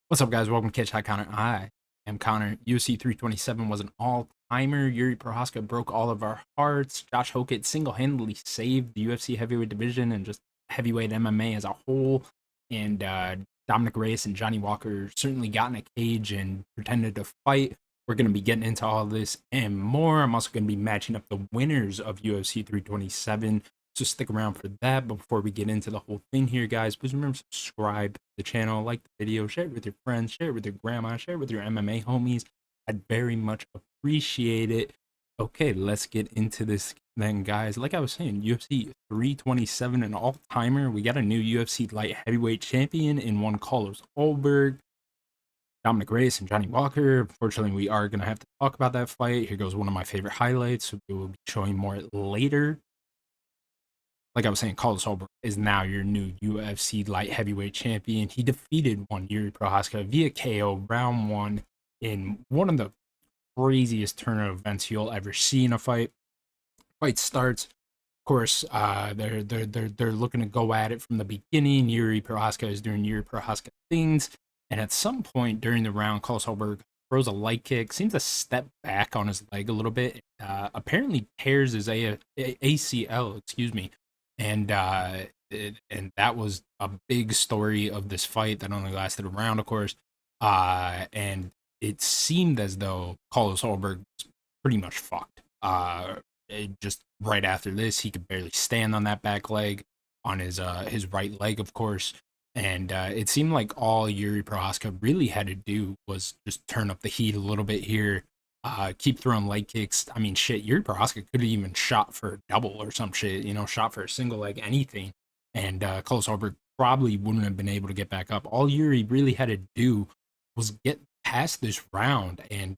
What's up, guys? Welcome to Catch High Connor. I am Connor. UFC 327 was an all-timer. Yuri Prohaska broke all of our hearts. Josh Hokett single-handedly saved the UFC heavyweight division and just heavyweight MMA as a whole. And Dominic Reyes and Johnny Walker certainly got in a cage and pretended to fight. We're going to be getting into all this and more. I'm also going to be matching up the winners of UFC 327. So stick around for that. But before we get into the whole thing here, guys, please remember to subscribe to the channel, like the video, share it with your friends, share it with your grandma, share it with your MMA homies. I'd very much appreciate it. Okay, let's get into this then, guys. Like I was saying, UFC 327, an all-timer. We got a new UFC light heavyweight champion in one Carlos Ulberg. Dominic Reyes and Johnny Walker. Unfortunately, we are going to have to talk about that fight. Here goes one of my favorite highlights. We will be showing more later. Like I was saying, Carlos Ulberg is now your new UFC light heavyweight champion. He defeated one Yuri Prohaska via KO round one in one of the craziest turn of events you'll ever see in a fight. Fight starts. Of course, they're looking to go at it from the beginning. Yuri Prohaska is doing Yuri Prohaska things, and at some point during the round, Carlos Ulberg throws a light kick, seems to step back on his leg a little bit. Apparently tears his ACL, excuse me, and and that was a big story of this fight that only lasted a round, of course. And it seemed as though Carlos Ulberg was pretty much fucked. Just right after this, he could barely stand on that back leg, on his right leg, of course. And it seemed like all Yuri Prohaska really had to do was just turn up the heat a little bit here, keep throwing leg kicks. I mean, shit, Yuri Prohaska could have even shot for a double or some shit, shot for a single leg, anything. And Carlos Ulberg probably wouldn't have been able to get back up. All Yuri really had to do was get past this round, and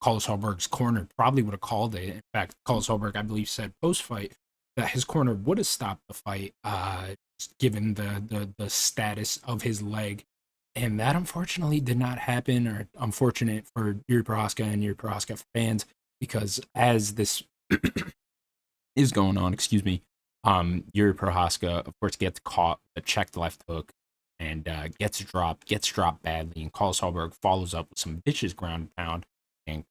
Carlos Ulberg's corner probably would have called it. In fact, Carlos Ulberg, I believe, said post-fight that his corner would have stopped the fight, given the status of his leg. And that unfortunately did not happen, or unfortunate for Yuri Prohaska and Yuri Prohaska fans, because as this is going on, excuse me, Yuri Prohaska, of course, gets caught with a checked left hook and gets dropped badly. And Carlos Ulberg follows up with some vicious ground pound and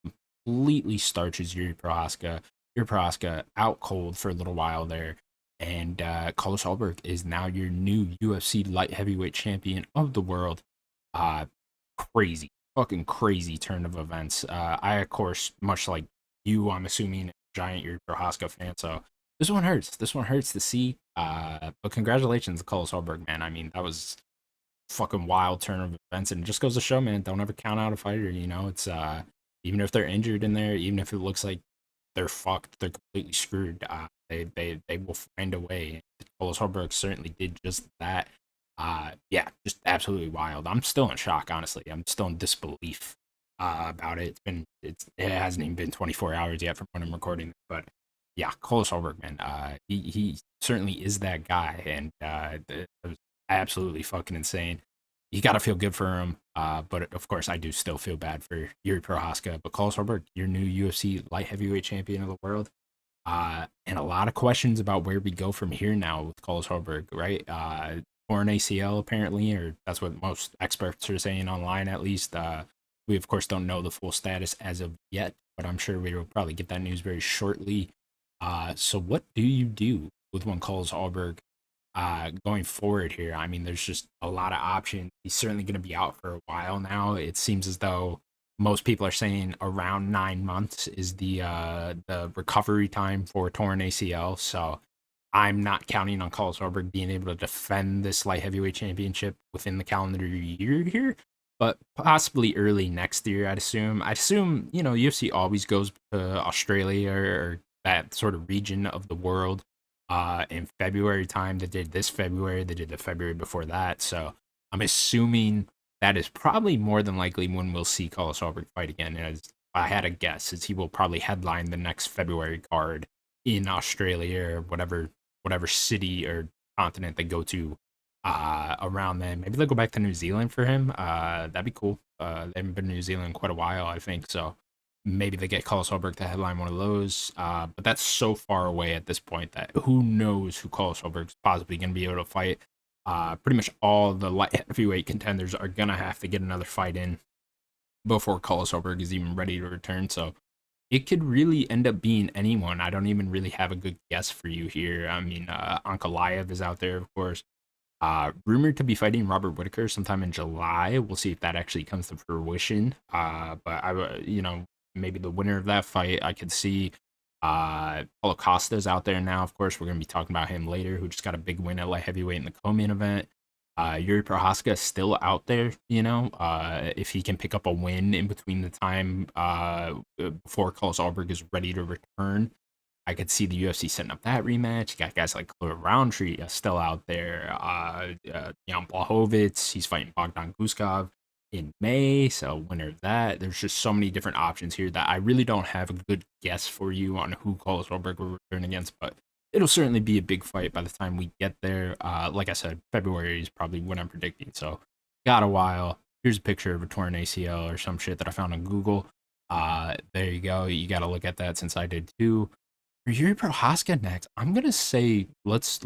completely starches Yuri Prohaska. Yuri Prohaska out cold for a little while there. And Carlos Ulberg is now your new UFC light heavyweight champion of the world. Uh, Crazy, fucking crazy turn of events. I, of course, much like you, I'm assuming, a giant Yuri Prohaska fan. So this one hurts. This one hurts to see. But congratulations, Carlos Ulberg, man. I mean, that was fucking wild turn of events, and it just goes to show, man, don't ever count out a fighter. It's even if they're injured in there, even if it looks like they're fucked, they're completely screwed. They will find a way. Carlos Holberg certainly did just that. Yeah, just absolutely wild. I'm still in shock, honestly. I'm still in disbelief about it. It hasn't even been 24 hours yet from when I'm recording, but yeah, Carlos Holberg, man, he certainly is that guy, and it was absolutely fucking insane. You got to feel good for him, but of course, I do still feel bad for Yuri Prohaska. But Carlos Holberg, your new UFC light heavyweight champion of the world, and a lot of questions about where we go from here now with Carlos Holberg, right? Torn ACL apparently, or that's what most experts are saying online, at least. We of course don't know the full status as of yet, but I'm sure we will probably get that news very shortly. So what do you do with one Carlos Holberg going forward here? I mean, there's just a lot of options. He's certainly going to be out for a while now. It seems as though most people are saying around 9 months is the recovery time for torn ACL. So I'm not counting on Carlos Ulberg being able to defend this light heavyweight championship within the calendar year here, but possibly early next year. I'd assume UFC always goes to Australia or that sort of region of the world in February time. They did this February. They did the February before that. So I'm assuming that is probably more than likely when we'll see Carlos Ulberg fight again. As I had a guess, is he will probably headline the next February card in Australia or whatever city or continent they go to around then. Maybe they'll go back to New Zealand for him. That'd be cool. They haven't been to New Zealand in quite a while, I think. So maybe they get Carlos Ulberg to headline one of those. But that's so far away at this point that who knows who Carlos Ulberg's possibly going to be able to fight. Pretty much all the light heavyweight contenders are gonna have to get another fight in before Kolesoberg is even ready to return. So it could really end up being anyone. I don't even really have a good guess for you here. I mean, Ankalaev is out there, of course. Rumored to be fighting Robert Whitaker sometime in July. We'll see if that actually comes to fruition. But maybe the winner of that fight, I could see. Paulo Costa's out there now. Of course, we're gonna be talking about him later, who just got a big win at light heavyweight in the co-main event. Yuri Prohaska is still out there. If he can pick up a win in between the time before Carlos Alberg is ready to return, I could see the UFC setting up that rematch. You got guys like Khalil Roundtree still out there. Jan Blachowicz, he's fighting Bogdan Guskov in May. So winner of that. There's just so many different options here that I really don't have a good guess for you on who Carlos Alberg will return against, but it'll certainly be a big fight by the time we get there. Like I said, February is probably when I'm predicting. So got a while. Here's a picture of a torn ACL or some shit that I found on Google. There you go. You got to look at that since I did too. For Yuri Prohaska next, I'm gonna say let's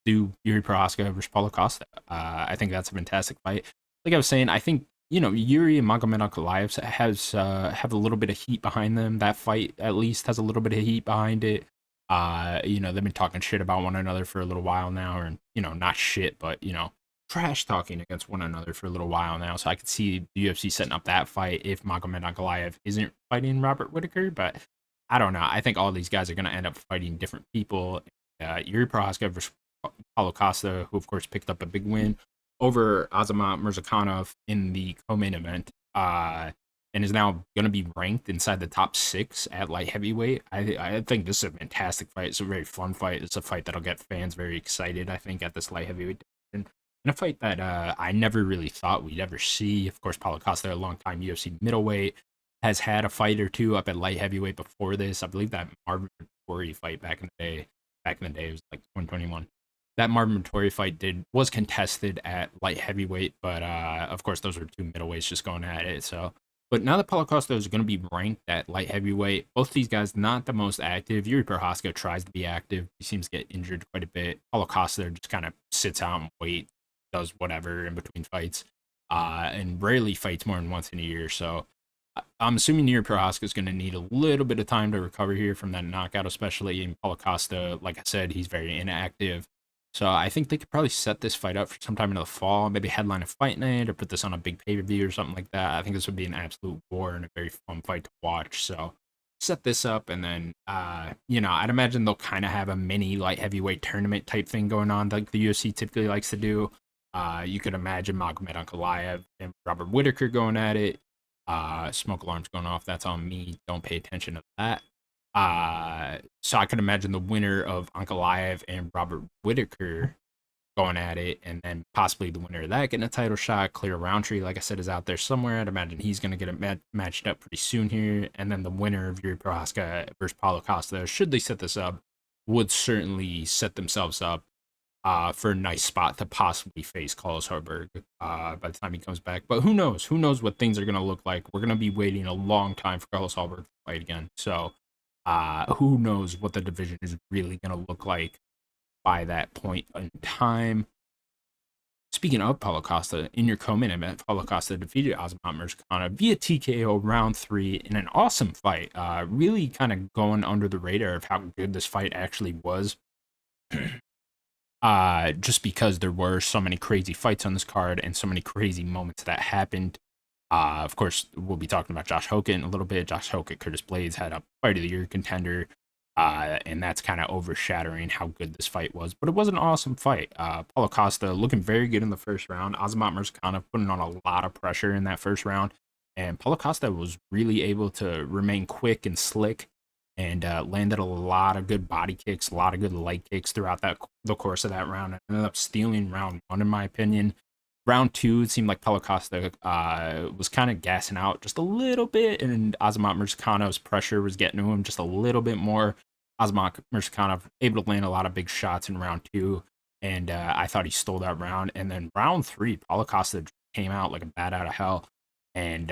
do Yuri Prohaska versus Paulo Costa. I think that's a fantastic fight. Like I was saying, I think Yuri and Magomed Ankalaev has have a little bit of heat behind them. That fight at least has a little bit of heat behind it. They've been talking shit about one another for a little while now, or not shit, but trash talking against one another for a little while now. So I could see the UFC setting up that fight if Magomed Ankalaev isn't fighting Robert Whitaker, but I don't know. I think all these guys are going to end up fighting different people. Yuri Prohaska versus Paulo Costa, who of course picked up a big win over Azamat Murzakanov in the co-main event, and is now going to be ranked inside the top 6 at light heavyweight. I think this is a fantastic fight. It's a very fun fight. It's a fight that'll get fans very excited, I think, at this light heavyweight division. And a fight that I never really thought we'd ever see. Of course, Paulo Costa, a long-time UFC middleweight, has had a fight or two up at light heavyweight before this. I believe that Marvin Vettori fight back in the day, it was like 2021. That Marvin Vettori fight was contested at light heavyweight, but of course those were two middleweights just going at it. So, but now that Paulo Costa is going to be ranked at light heavyweight, both these guys not the most active. Yuri Prohaska tries to be active. He seems to get injured quite a bit. Paulo Costa just kind of sits out and waits, does whatever in between fights, and rarely fights more than once in a year. So I'm assuming Yuri Prohaska is going to need a little bit of time to recover here from that knockout, especially in Paulo Costa. Like I said, he's very inactive. So I think they could probably set this fight up for sometime in the fall, maybe headline a fight night or put this on a big pay-per-view or something like that. I think this would be an absolute war and a very fun fight to watch. So set this up, and then I'd imagine they'll kind of have a mini light heavyweight tournament type thing going on like the UFC typically likes to do. You could imagine Magomed Ankalaev and Robert Whitaker going at it. Smoke alarms going off. That's on me. Don't pay attention to that. So I could imagine the winner of Ankalaev and Robert Whitaker going at it, and then possibly the winner of that getting a title shot. Clear Roundtree, like I said, is out there somewhere. I'd imagine he's going to get it matched up pretty soon here. And then the winner of Yuri Prohaska versus Paulo Costa, should they set this up, would certainly set themselves up for a nice spot to possibly face Carlos Harburg by the time he comes back. But who knows? Who knows what things are going to look like? We're going to be waiting a long time for Carlos Harburg to fight again. So who knows what the division is really going to look like by that point in time. Speaking of Paulo Costa, in your co-main event, Paulo Costa defeated Azamat Murzakanov via TKO round 3 in an awesome fight. Really kind of going under the radar of how good this fight actually was. Just because there were so many crazy fights on this card and so many crazy moments that happened. Of course, we'll be talking about Josh Hokett in a little bit. Josh Hokett, Curtis Blades had a fight of the year contender, and that's kind of overshadowing how good this fight was. But it was an awesome fight. Paulo Costa looking very good in the first round. Azamat Murzakanov putting on a lot of pressure in that first round, and Paulo Costa was really able to remain quick and slick, and landed a lot of good body kicks, a lot of good leg kicks throughout the course of that round. Ended up stealing round 1, in my opinion. Round 2, it seemed like Paulo Costa was kind of gassing out just a little bit, and Azamat Murzakanov pressure was getting to him just a little bit more. Azamat Murzakanov able to land a lot of big shots in round 2, and I thought he stole that round. And then round 3, Paulo Costa came out like a bat out of hell. And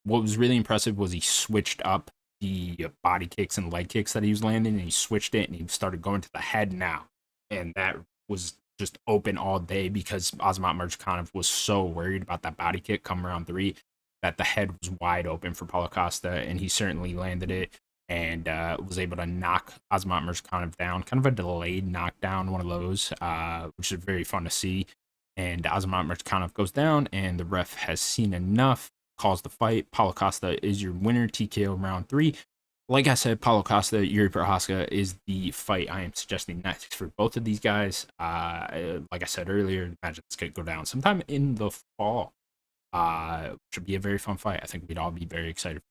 what was really impressive was he switched up the body kicks and leg kicks that he was landing, and he switched it, and he started going to the head now. And that was just open all day because Azamat Murzakanov was so worried about that body kick come round 3 that the head was wide open for Paulo Costa, and he certainly landed it and was able to knock Azamat Murzakanov down. Kind of a delayed knockdown, one of those, which is very fun to see. And Azamat Murzakanov goes down, and the ref has seen enough, calls the fight. Paulo Costa is your winner, TKO round 3. Like I said, Paulo Costa, Yuri Prochazka is the fight I am suggesting next for both of these guys. Like I said earlier, imagine this could go down sometime in the fall. Should be a very fun fight. I think we'd all be very excited.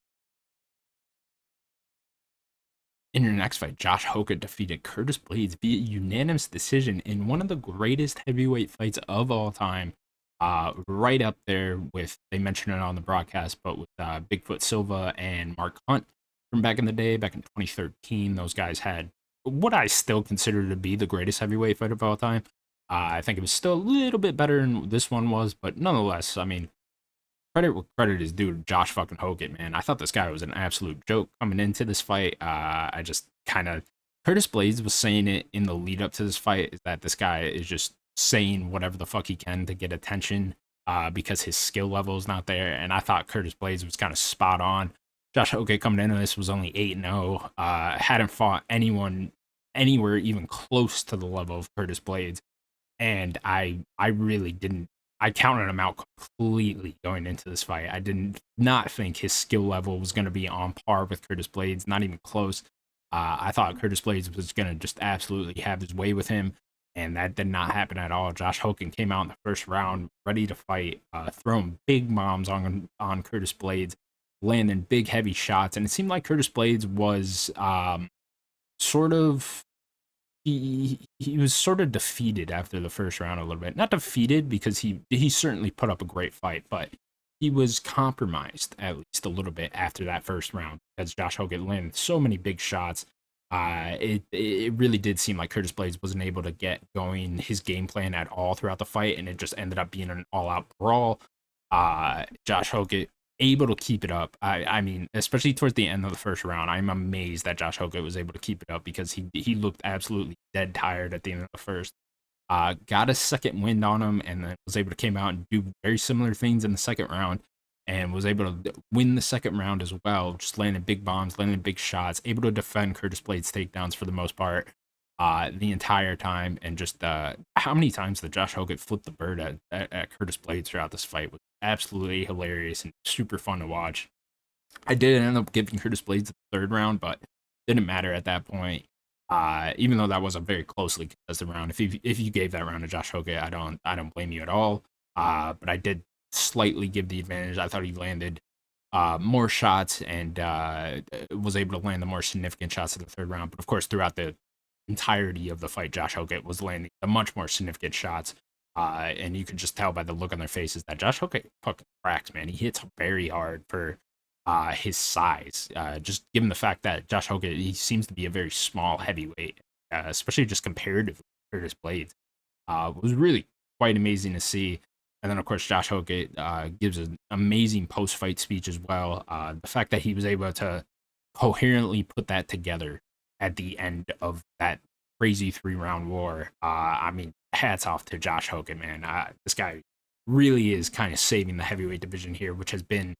In your next fight, Josh Hoka defeated Curtis Blades via unanimous decision in one of the greatest heavyweight fights of all time. Right up there with, they mentioned it on the broadcast, but with Bigfoot Silva and Mark Hunt from back in the day, back in 2013. Those guys had what I still consider to be the greatest heavyweight fight of all time. I think it was still a little bit better than this one was, but nonetheless, I mean, credit what credit is due to Josh fucking Hogan, man. I thought this guy was an absolute joke coming into this fight. I just kind of, Curtis Blades was saying it in the lead up to this fight, is that this guy is just saying whatever the fuck he can to get attention because his skill level is not there. And I thought Curtis Blades was kind of spot on. Josh Hogan coming into this was only 8-0, hadn't fought anyone anywhere even close to the level of Curtis Blades. And I really didn't, I counted him out completely going into this fight. I did not think his skill level was going to be on par with Curtis Blades, not even close. I thought Curtis Blades was going to just absolutely have his way with him, and that did not happen at all. Josh Hogan came out in the first round ready to fight, throwing big bombs on Curtis Blades, landing big heavy shots, and it seemed like Curtis Blades was sort of he was sort of defeated after the first round a little bit. Not defeated because he certainly put up a great fight, but he was compromised at least a little bit after that first round because Josh Hogan landed so many big shots. It really did seem like Curtis Blades wasn't able to get going his game plan at all throughout the fight, and it just ended up being an all out brawl. Josh Hogan able to keep it up. I mean, especially towards the end of the first round, I'm amazed that Josh Hogan was able to keep it up because he looked absolutely dead tired at the end of the first. Got a second wind on him and then was able to came out and do very similar things in the second round and was able to win the second round as well, just landing big bombs, landing big shots, able to defend Curtis Blades takedowns for the most part the entire time. And just how many times that Josh Hogan flipped the bird at Curtis Blades throughout this fight was absolutely hilarious and super fun to watch. I did end up giving Curtis Blades the third round, but didn't matter at that point. Even though that was a very closely contested round, if you gave that round to Josh Hogan, I don't blame you at all. But I did slightly give the advantage. I thought he landed more shots and was able to land the more significant shots in the third round. But of course, throughout the entirety of the fight, Josh Hogan was landing the much more significant shots. And you can just tell by the look on their faces that Josh Hogan fucking cracks, man. He hits very hard for his size. Just given the fact that Josh Hogan, he seems to be a very small heavyweight, especially just comparatively to Curtis Blades. It was really quite amazing to see. And then, of course, Josh Hogan gives an amazing post-fight speech as well. The fact that he was able to coherently put that together at the end of that crazy 3-round war. I mean, hats off to Josh Hogan, man. This guy really is kind of saving the heavyweight division here, which has been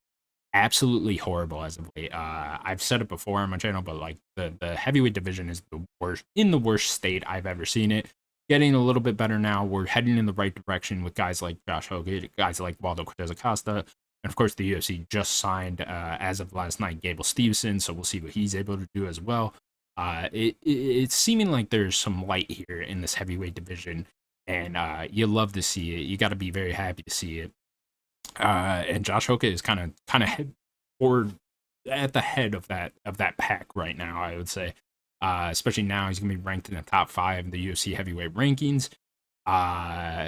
absolutely horrible as of late. I've said it before on my channel, but like the heavyweight division is the worst, in the worst state I've ever seen it. Getting a little bit better now. We're heading in the right direction with guys like Josh Hogan, guys like Waldo Cortez Acosta, and of course the UFC just signed as of last night Gable Stevenson, so we'll see what he's able to do as well. It's seeming like there's some light here in this heavyweight division, and you love to see it. You got to be very happy to see it. And Josh Hogan is kind of or at the head of that pack right now, I would say. Especially now, he's gonna be ranked in the top 5 in the UFC heavyweight rankings.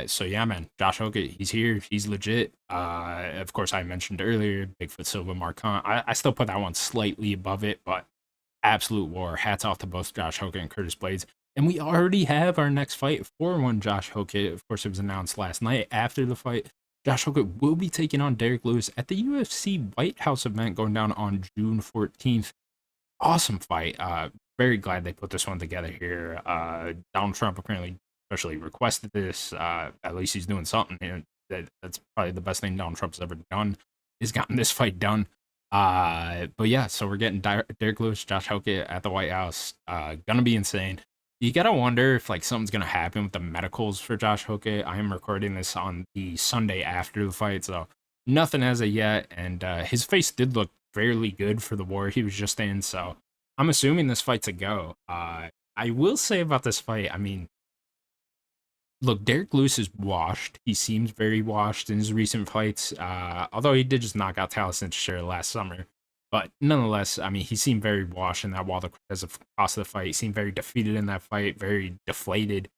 So yeah, man, Josh Hogan, he's here, he's legit. Of course, I mentioned earlier, Bigfoot Silva, Mark Hunt. I still put that one slightly above it, but absolute war. Hats off to both Josh Hogan and Curtis Blades. And we already have our next fight for one Josh Hogan. Of course, it was announced last night after the fight. Josh Hogan will be taking on Derek Lewis at the UFC White House event going down on June 14th. Awesome fight. Very glad they put this one together here. Donald Trump apparently especially requested this. At least he's doing something. And that's probably the best thing Donald Trump's ever done, is gotten this fight done. But yeah, so we're getting Derek Lewis, Josh Hokett at the White House. Gonna be insane. You gotta wonder if like something's gonna happen with the medicals for Josh Hokett. I am recording this on the Sunday after the fight, so nothing as of yet. And his face did look fairly good for the war he was just in, so I'm assuming this fight's a go. I will say about this fight, I mean, look, Derek Lewis is washed. He seems very washed in his recent fights. Although he did just knock out Taliesin Teixeira last summer. But nonetheless, I mean, he seemed very washed in that Wilder as a cost of the fight. He seemed very defeated in that fight, very deflated.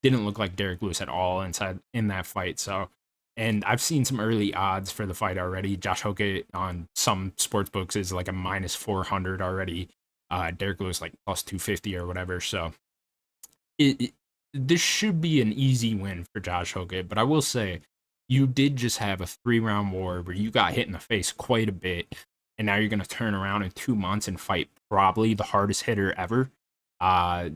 Didn't look like Derek Lewis at all in that fight. So, and I've seen some early odds for the fight already. Josh Hokett on some sports books is like a minus 400 already. Derek Lewis like plus 250 or whatever. So it this should be an easy win for Josh Hokett, but I will say you did just have a 3-round war where you got hit in the face quite a bit, and now you're going to turn around in 2 months and fight probably the hardest hitter ever. Uh,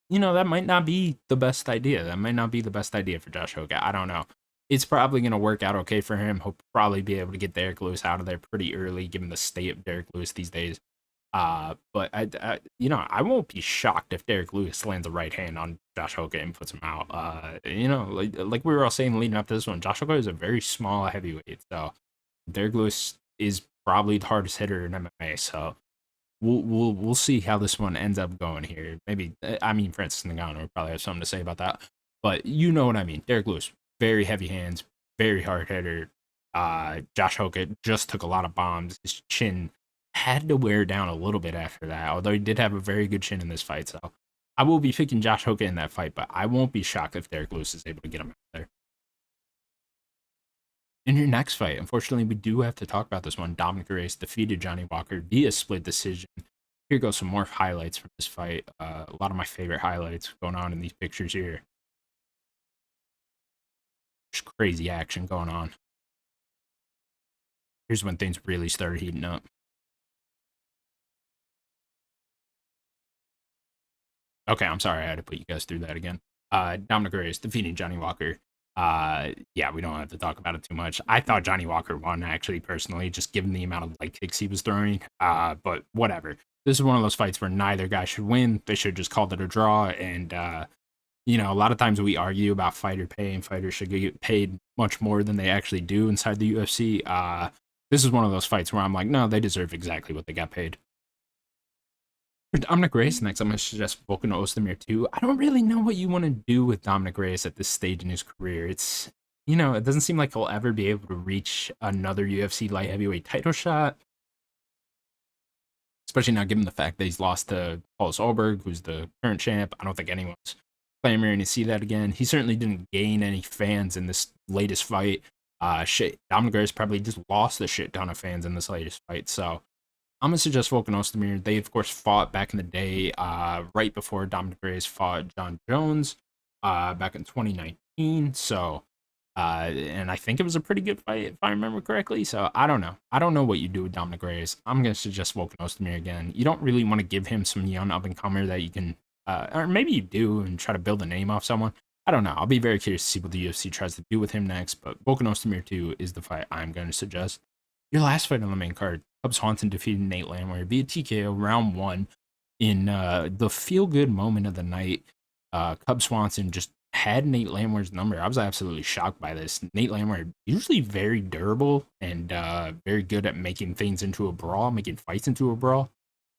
that might not be the best idea. That might not be the best idea for Josh Hokett. I don't know. It's probably going to work out okay for him. He'll probably be able to get Derek Lewis out of there pretty early, given the state of Derek Lewis these days. But I won't be shocked if Derek Lewis lands a right hand on Josh Hokett and puts him out. Like we were all saying leading up to this one, Josh Hokett is a very small heavyweight, so Derek Lewis is probably the hardest hitter in MMA. So we'll see how this one ends up going here. Maybe I mean Francis Ngannou would probably have something to say about that, but you know what I mean. Derek Lewis, very heavy hands, very hard hitter. Josh Hokett just took a lot of bombs. His chin had to wear down a little bit after that, although he did have a very good chin in this fight. So I will be picking Josh Hokett in that fight, but I won't be shocked if Derek Lewis is able to get him out there. In your next fight, unfortunately, we do have to talk about this one. Dominic Reyes defeated Johnny Walker via split decision. Here goes some more highlights from this fight. A lot of my favorite highlights going on in these pictures here. There's crazy action going on. Here's when things really started heating up. Okay, I'm sorry I had to put you guys through that again. Dominic Reyes defeating Johnny Walker. Yeah, we don't have to talk about it too much. I thought Johnny Walker won, actually, personally, just given the amount of leg kicks he was throwing. But whatever. This is one of those fights where neither guy should win. They should just called it a draw. And a lot of times we argue about fighter pay, and fighters should get paid much more than they actually do inside the UFC. This is one of those fights where I'm like, no, they deserve exactly what they got paid. For Dominic Reyes next, I'm going to suggest Volkan Ozdemir too. I don't really know what you want to do with Dominic Reyes at this stage in his career. It doesn't seem like he'll ever be able to reach another UFC light heavyweight title shot, especially now given the fact that he's lost to Paul Solberg, who's the current champ. I don't think anyone's clamoring to see that again. He certainly didn't gain any fans in this latest fight. Dominic Reyes probably just lost a shit ton of fans in this latest fight, so I'm going to suggest Volkan Ozdemir. They, of course, fought back in the day, right before Dominic Reyes fought John Jones back in 2019. So, and I think it was a pretty good fight, if I remember correctly. So, I don't know. I don't know what you do with Dominic Reyes. I'm going to suggest Volkan Ozdemir again. You don't really want to give him some young up-and-comer that you can, or maybe you do and try to build a name off someone. I don't know. I'll be very curious to see what the UFC tries to do with him next. But Volkan Ozdemir 2 is the fight I'm going to suggest. Your last fight on the main card, Cub Swanson defeated Nate Landwehr via TKO round 1 in the feel-good moment of the night. Cub Swanson just had Nate Landwehr's number. I was absolutely shocked by this. Nate Landwehr, usually very durable and very good at making things into a brawl, making fights into a brawl.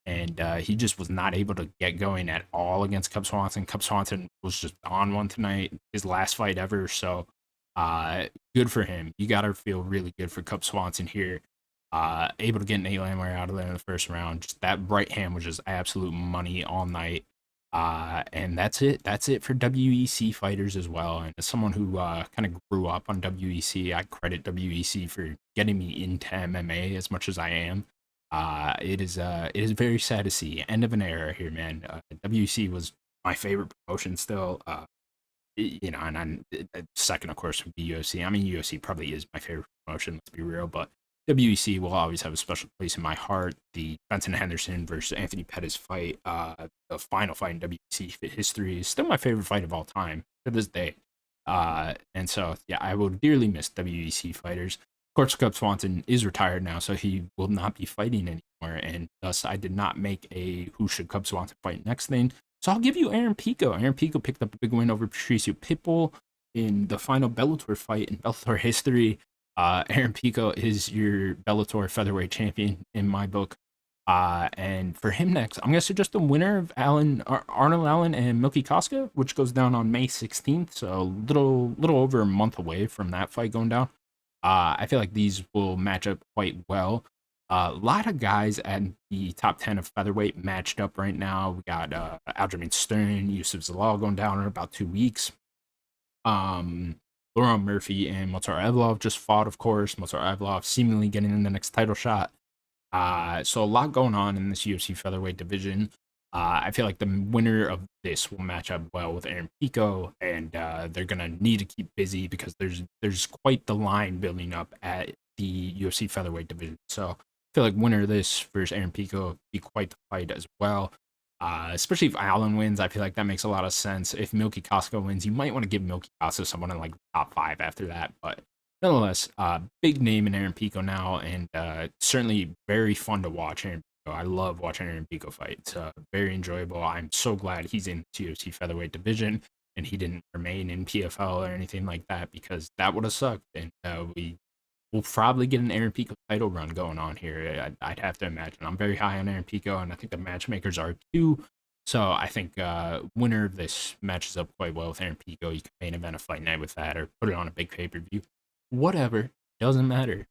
And he just was not able to get going at all against Cub Swanson. Cub Swanson was just on one tonight, his last fight ever. So good for him. You got to feel really good for Cub Swanson here. Able to get Nate Landwehr out of there in the first round. Just that right hand was just absolute money all night. And that's it. That's it for WEC fighters as well. And as someone who kind of grew up on WEC, I credit WEC for getting me into MMA as much as I am. It is very sad to see. End of an era here, man. WEC was my favorite promotion still. And second, of course, would be UFC. I mean, UFC probably is my favorite promotion. Let's be real, but WEC will always have a special place in my heart. The Benson Henderson versus Anthony Pettis fight, the final fight in WEC history, is still my favorite fight of all time to this day. And so, yeah, I will dearly miss WEC fighters. Of course, Cub Swanson is retired now, so he will not be fighting anymore. And thus, I did not make a who should Cub Swanson fight next thing. So I'll give you Aaron Pico. Aaron Pico picked up a big win over Patricio Pitbull in the final Bellator fight in Bellator history. Aaron Pico is your Bellator featherweight champion in my book. And for him next, I'm going to suggest the winner of Arnold Allen and Milky Koska, which goes down on May 16th. So a little over a month away from that fight going down. I feel like these will match up quite well. A lot of guys at the top 10 of featherweight matched up right now. We got Aljamain Sterling, Yusuf Zalal going down in about 2 weeks. Laurent Murphy and Motar Evlov just fought, of course. Motar Evlov seemingly getting in the next title shot. So a lot going on in this UFC featherweight division. I feel like the winner of this will match up well with Aaron Pico, and they're gonna need to keep busy because there's quite the line building up at the UFC featherweight division. So I feel like winner of this versus Aaron Pico would be quite the fight as well. Especially if Allen wins, I feel like that makes a lot of sense. If Milky Koska wins, you might want to give Milky Koska someone in like the top 5 after that. But nonetheless, big name in Aaron Pico now, and certainly very fun to watch Aaron Pico. I love watching Aaron Pico fight. It's very enjoyable. I'm so glad he's in the UFC featherweight division and he didn't remain in PFL or anything like that, because that would have sucked. And we'll probably get an Aaron Pico title run going on here. I'd have to imagine. I'm very high on Aaron Pico, and I think the matchmakers are too. So I think winner of this matches up quite well with Aaron Pico. You can main event a fight night with that, or put it on a big pay-per-view. Whatever, doesn't matter.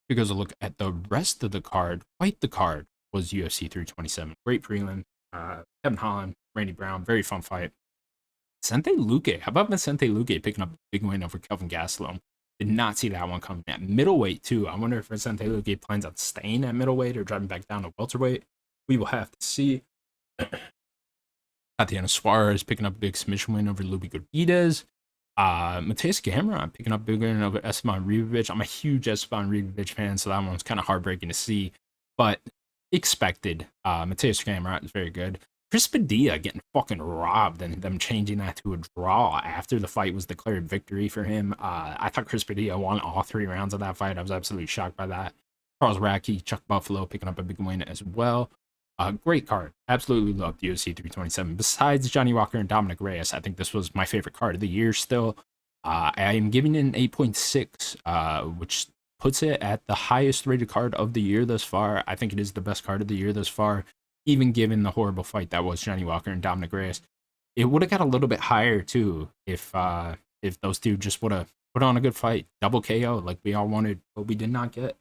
Because a look at the rest of the card, quite the card, was UFC 327. Great prelim. Kevin Holland, Randy Brown, very fun fight. Vicente Luque. How about Vicente Luque picking up a big win over Kelvin Gastelum? Did not see that one coming at middleweight, too. I wonder if Vicente Luque plans on staying at middleweight or driving back down to welterweight. We will have to see. Tatiana Suarez picking up a big submission win over Luby Godinez. Mateus Gamrot picking up a big win over Esteban Ribovic. I'm a huge Esteban Ribovic fan, so that one's kind of heartbreaking to see, but expected. Mateus Gamrot is very good. Chris Padilla getting fucking robbed and them changing that to a draw after the fight was declared victory for him. I thought Chris Padilla won all 3 rounds of that fight. I was absolutely shocked by that. Charles Radke, Chuck Buffalo picking up a big win as well. Great card. Absolutely loved UFC 327. Besides Johnny Walker and Dominic Reyes, I think this was my favorite card of the year still. I am giving it an 8.6, which puts it at the highest rated card of the year thus far. I think it is the best card of the year thus far, even given the horrible fight that was Johnny Walker and Dominic Reyes. It would have got a little bit higher too if those two just would have put on a good fight. Double KO like we all wanted, but we did not get.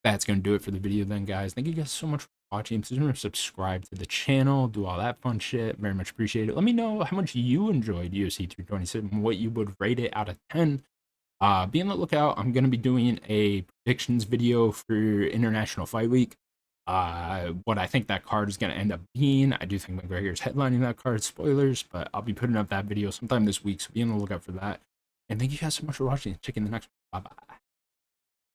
That's going to do it for the video then, guys. Thank you guys so much for watching. Please remember to subscribe to the channel, do all that fun shit. Very much appreciate it. Let me know how much you enjoyed UFC 327, what you would rate it out of 10. Be on the lookout. I'm going to be doing a predictions video for International Fight Week. What I think that card is going to end up being. I do think McGregor's headlining that card. Spoilers, but I'll be putting up that video sometime this week, so be on the lookout for that. And thank you guys so much for watching. Check in the next one. Bye-bye.